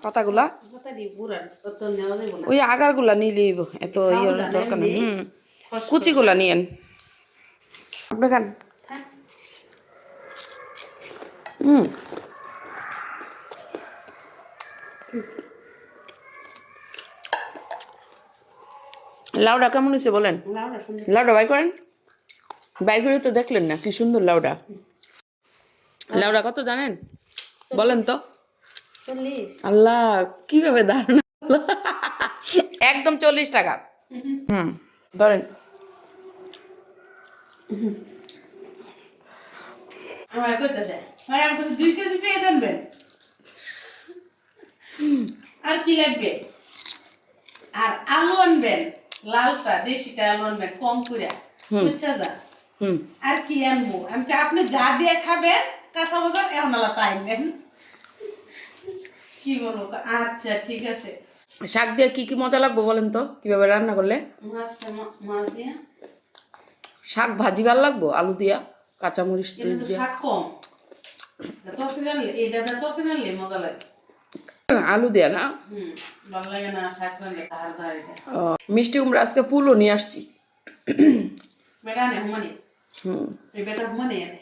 পাতাগুলা ওই আগারগুলা নিলে এত ইয়ের দরকার নেই। কুচিগুলা নিয়েন আপনি খান। লাউডা কেমন হয়েছে বলেন? লাউডা বাইর করেন, বাইর করে তো দেখলেন না কি সুন্দর লাউডা। লাউডা কত জানেন বলেন তো? আল্লাহ কিভাবে ধারণা একদম 40 টাকা। ধরেন আর কি লাগবে? আর আলু আনবেন, লালটা দেশিটা আলু আনবেন কম করে, বুঝছা যা। আর কি আনবো আমি? আপনি যা দিয়ে খাবেন কাঁচা বাজার এখন আলা তাই নেন। কি বলবো? আচ্ছা ঠিক আছে। শাক দিয়ে কি কি মজা লাগবে বলেন তো কিভাবে রান্না করলে? মাছ দিয়ে শাক ভাজি ভালো লাগবো আলু দিয়া কাঁচামরিচ দিয়া। শাক কম তরকারি আনলে এটা তরকারি আনলে মজা লাগে। আলু দিয়া না ভালো লাগে না শাক রান্না তার ধারে। মিষ্টি কুমড়া আজকে ফুলও নিয়ে আসছি। বেটা নে হুমানি এই বেটা হুমানি এনে